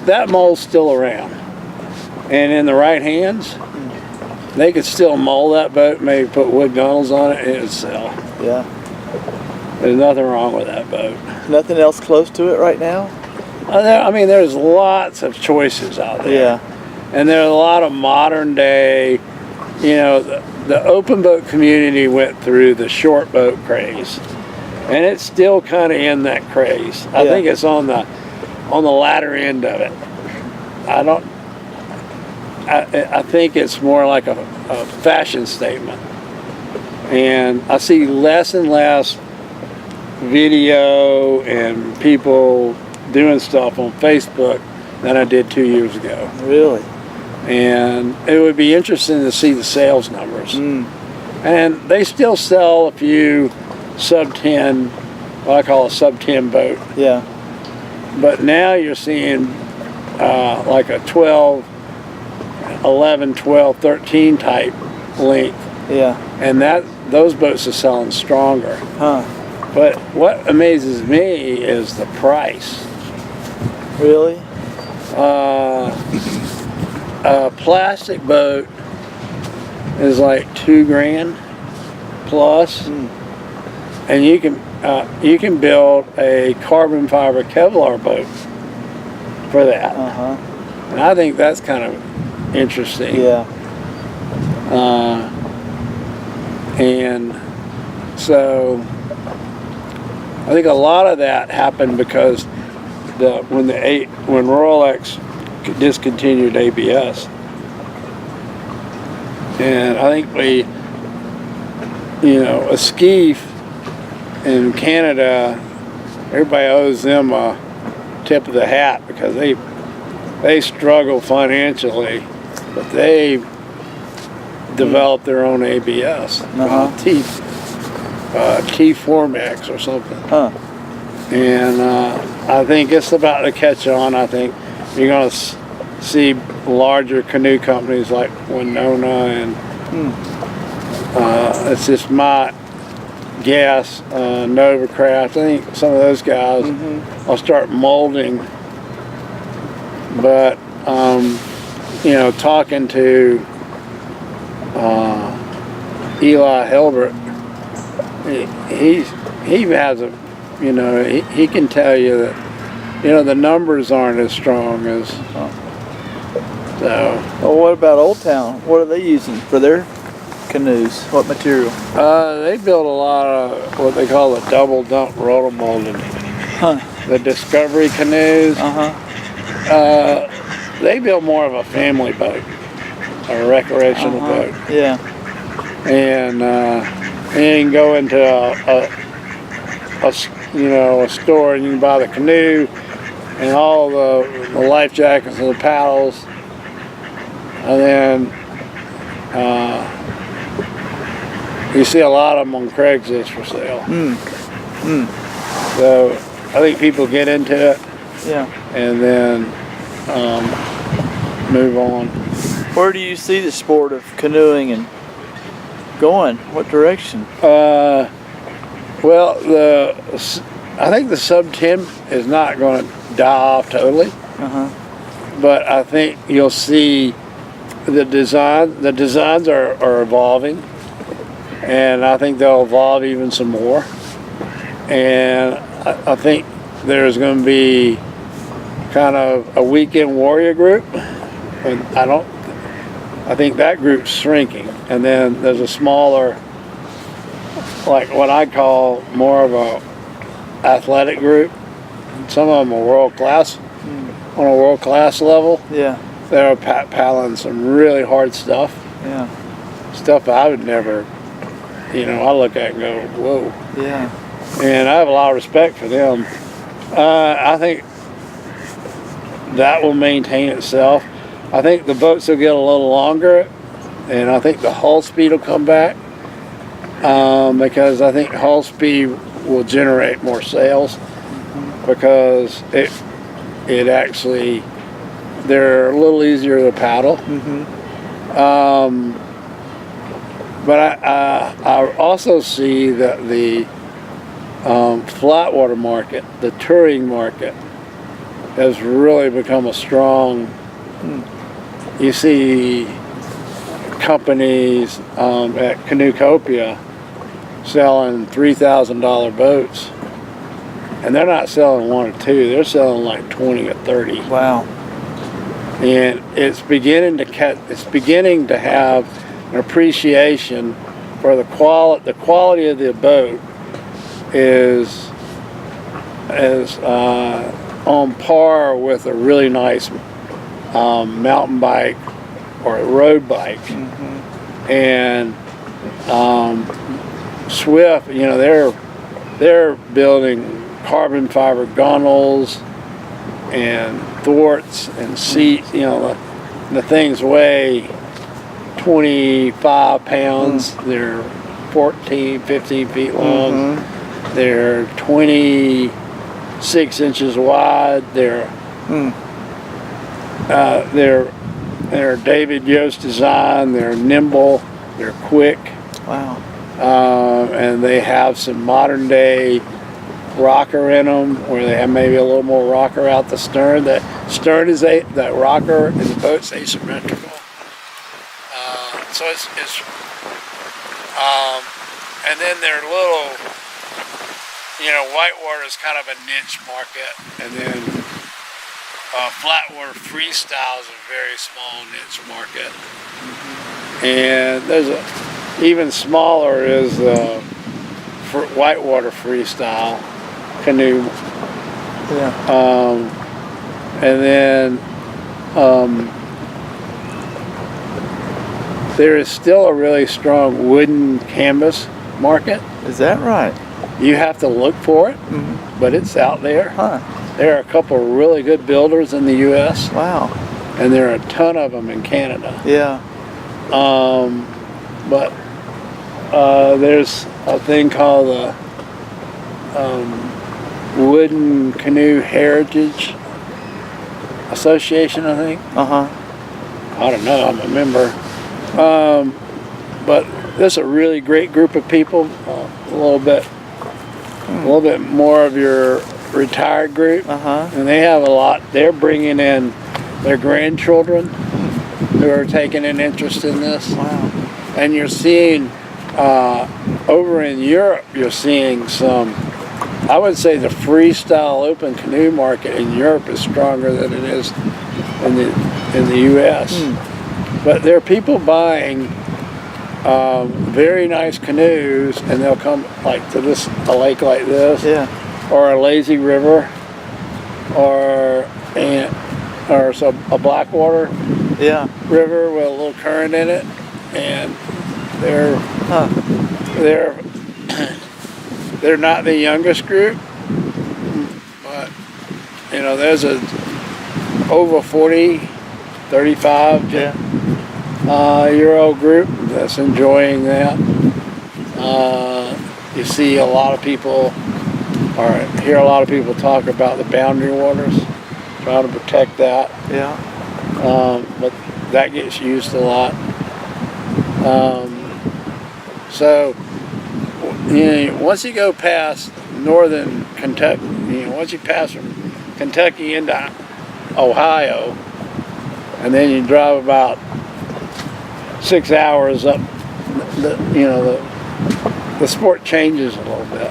that mold's still around. And in the right hands, they could still mold that boat, maybe put wood gunnels on it, and it would sell. Yeah. There's nothing wrong with that boat. Nothing else close to it right now? I mean, there's lots of choices out there. Yeah. And there are a lot of modern day, you know, the open boat community went through the short boat craze. And it's still kind of in that craze. I think it's on the latter end of it. I think it's more like a fashion statement. And I see less and less video and people doing stuff on Facebook than I did 2 years ago. Really? And it would be interesting to see the sales numbers. And they still sell a few sub 10, what I call a sub 10 boat. Yeah. But now you're seeing like a 12, 11, 12, 13 type length. Yeah. And those boats are selling stronger. Huh. But what amazes me is the price. Really? A plastic boat is like $2,000 plus. And you can build a carbon fiber Kevlar boat for that. And I think that's kind of interesting. Yeah. And so I think a lot of that happened because when Rolex discontinued ABS, and I think a Skeef in Canada, everybody owes them a tip of the hat because they struggle financially, but they developed their own ABS, T4Max or something. And I think it's about to catch on. I think you're going to see larger canoe companies like Winona, and it's just my guess. Novacraft. I think some of those guys will start molding. But talking to Eli Hilbert, he has a, he can tell you that, the numbers aren't as strong as, so. Well, what about Old Town? What are they using for their canoes? What material? They build a lot of what they call the double dump rotomolded. The Discovery canoes. They build more of a family boat, a recreational boat. Yeah. And you can go into a store and you can buy the canoe and all the life jackets and the paddles, and then you see a lot of them on Craigslist for sale. So I think people get into it, and then move on. Where do you see the sport of canoeing and going? What direction? Well, I think the sub 10 is not going to die off totally, but I think you'll see the designs are evolving, and I think they'll evolve even some more. And I think there's going to be kind of a weekend warrior group, and I think that group's shrinking, and then there's a smaller, like what I call more of a athletic group. Some of them are world class, on a world class level. Yeah. They're paddling some really hard stuff. Yeah. Stuff I would never I look at and go, whoa. Yeah. And I have a lot of respect for them. I think that will maintain itself. I think the boats will get a little longer, and I think the hull speed will come back, because I think hull speed will generate more sales, because it actually, they're a little easier to paddle. But I also see that the flat water market, the touring market, has really become a strong. You see companies at Canoecopia selling $3,000 boats, and they're not selling one or two; they're selling like 20 or 30. Wow. And it's beginning to have an appreciation for the quality of the boat is on par with a really nice mountain bike or a road bike. And Swift, they're building carbon fiber gunnels and thwarts and seats. The things weigh 25 pounds. They're 14, 15 feet long. They're 26 inches wide. They're David Yost design. They're nimble. They're quick. Wow. And they have some modern day rocker in them, where they have maybe a little more rocker out the stern. The stern is that rocker, and the boat's asymmetrical. So it's and then they're little, whitewater is kind of a niche market, and then flatwater freestyle is a very small niche market. And there's even smaller is the whitewater freestyle canoe. Yeah. And then there is still a really strong wooden canvas market. Is that right? You have to look for it, but it's out there. Huh. There are a couple of really good builders in the U.S. Wow. And there are a ton of them in Canada. Yeah. But there's a thing called the Wooden Canoe Heritage Association, I think. Uh-huh. I don't know, I'm a member. But this is a really great group of people, a little bit more of your retired group. And they have a lot. They're bringing in their grandchildren who are taking an interest in this. Wow. And you're seeing over in Europe, you're seeing some. I would say the freestyle open canoe market in Europe is stronger than it is in the U.S. But there are people buying very nice canoes, and they'll come like to a lake like this, or a lazy river, or a blackwater river with a little current in it, and they're not the youngest group, but there's a over 40, 35 year old group that's enjoying that. You see a lot of people, or hear a lot of people talk about the boundary waters, trying to protect that. But that gets used a lot. So once you go past northern Kentucky, once you pass from Kentucky into Ohio, and then you drive about 6 hours up, the sport changes a little bit.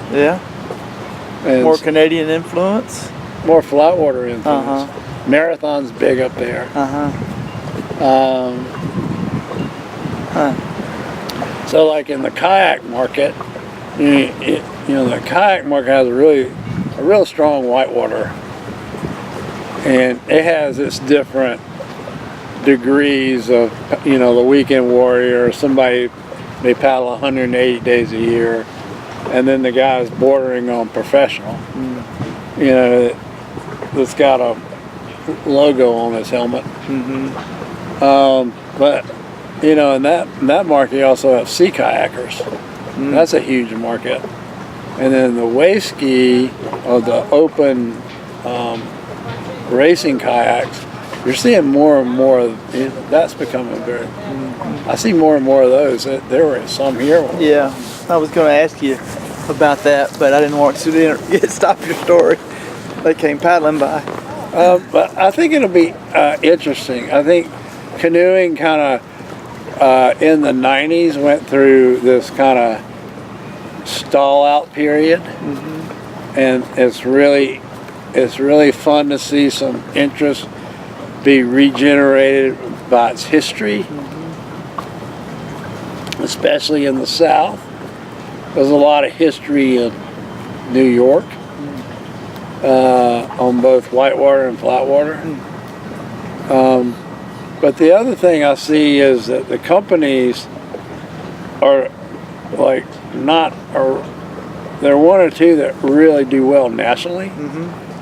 And more Canadian influence? More flatwater influence. Marathon's big up there. So like in the kayak market, the kayak market has a real strong whitewater, and it has its different degrees of, the weekend warrior, somebody they paddle 180 days a year, and then the guy's bordering on professional. You know, that's got a logo on his helmet. But you know, in that market, you also have sea kayakers. That's a huge market. And then the wave ski, or the open racing kayaks, you're seeing more and more of, that's becoming very, I see more and more of those. There were some here. Yeah, I was going to ask you about that, but I didn't want to stop your story. They came paddling by. But I think it'll be interesting. I think canoeing kind of in the 90s went through this kind of stall out period, and it's really fun to see some interest be regenerated by its history, especially in the South. There's a lot of history in New York, on both whitewater and flatwater. But the other thing I see is that the companies are like there are one or two that really do well nationally,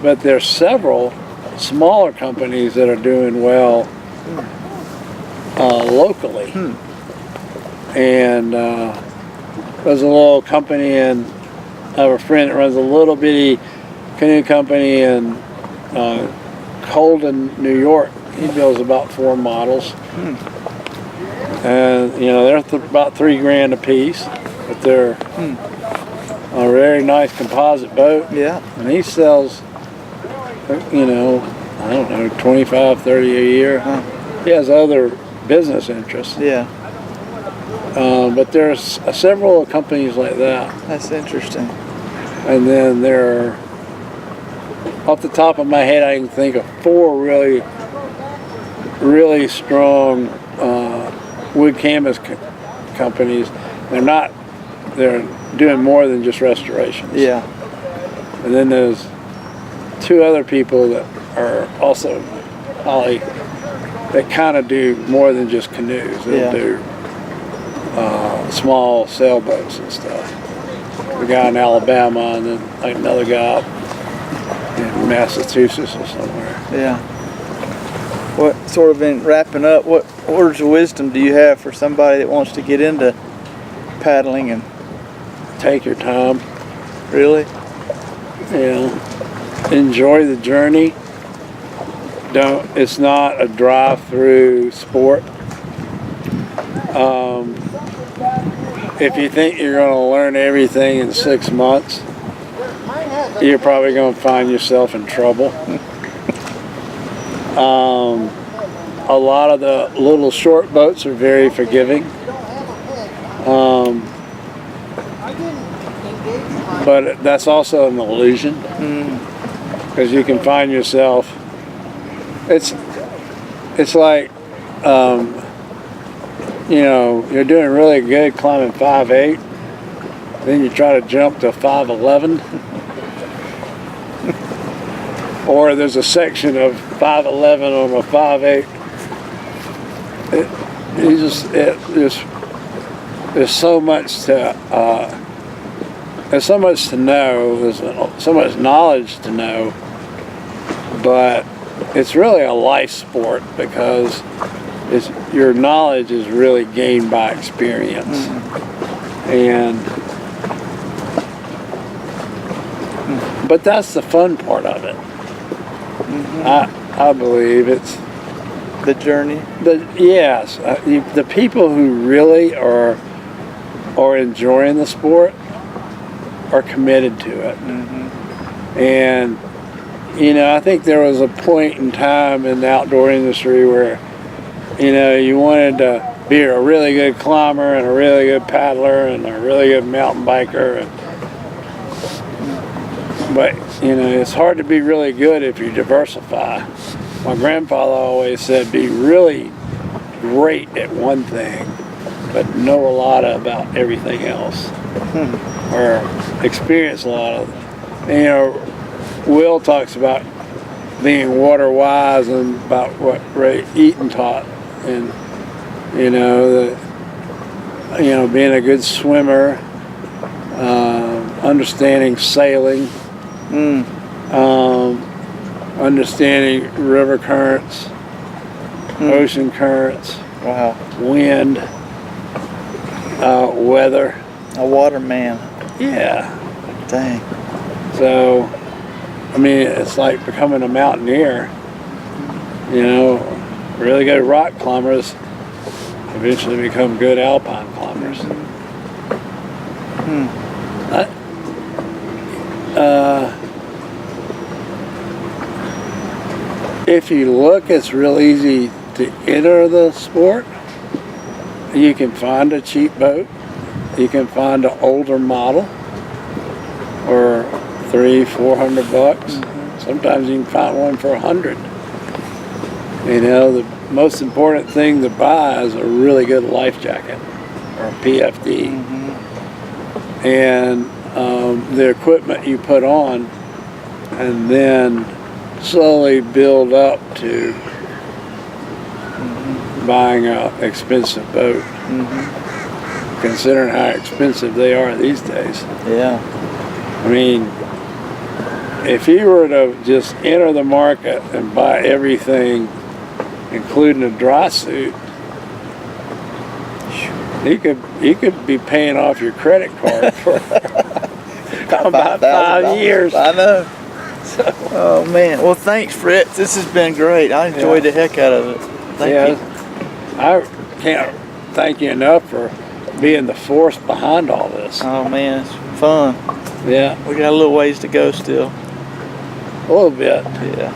but there's several smaller companies that are doing well locally. And there's a little company, and I have a friend that runs a little bitty canoe company in Colden, New York. He builds about 4 models, and you know they're about $3,000 a piece, but they're a very nice composite boat. Yeah. And he sells, you know, I don't know, 25, 30 a year. He has other business interests. Yeah. But there's several companies like that. That's interesting. And then there are, off the top of my head, I can think of 4 really strong wood canvas companies. They're doing more than just restorations. Yeah. And then there's 2 other people that are also probably, that kind of do more than just canoes. They'll do small sailboats and stuff. The guy in Alabama, and then like another guy up in Massachusetts or somewhere. Yeah. What sort of, in wrapping up, what words of wisdom do you have for somebody that wants to get into paddling? And take your time. Really? Yeah. Enjoy the journey. It's not a drive-through sport. If you think you're going to learn everything in 6 months, you're probably going to find yourself in trouble. A lot of the little short boats are very forgiving. But that's also an illusion, because you can find yourself, it's like, you know, you're doing really good climbing 5'8", then you try to jump to 5'11", or there's a section of 5'11" on a 5'8". There's so much to know. There's so much knowledge to know, but it's really a life sport, because your knowledge is really gained by experience. But that's the fun part of it. I believe it's the journey. Yes, the people who really are enjoying the sport are committed to it. And you know, I think there was a point in time in the outdoor industry where, you know, you wanted to be a really good climber and a really good paddler and a really good mountain biker. But, you know, it's hard to be really good if you diversify. My grandfather always said, be really great at one thing, but know a lot about everything else. Or experience a lot of, you know, Will talks about being water wise and about what Ray Eaton taught, and you know you know, being a good swimmer, understanding sailing, understanding river currents, ocean currents, Wow. wind, weather. A waterman. Yeah. Dang. So, I mean, it's like becoming a mountaineer. You know, really good rock climbers eventually become good alpine climbers. If you look, it's real easy to enter the sport. You can find a cheap boat. You can find an older model for $300-400. Sometimes you can find one for $100. You know, the most important thing to buy is a really good life jacket or a PFD, and the equipment you put on, and then slowly build up to buying an expensive boat. Considering how expensive they are these days. Yeah. I mean, if you were to just enter the market and buy everything, including a dry suit, you could be paying off your credit card for about 5 years. I know. Oh man. Well, thanks, Fritz. This has been great. I enjoyed the heck out of it. Thank you. I can't thank you enough for being the force behind all this. Oh man, it's fun. Yeah, We got a little ways to go still. a little bit. Yeah.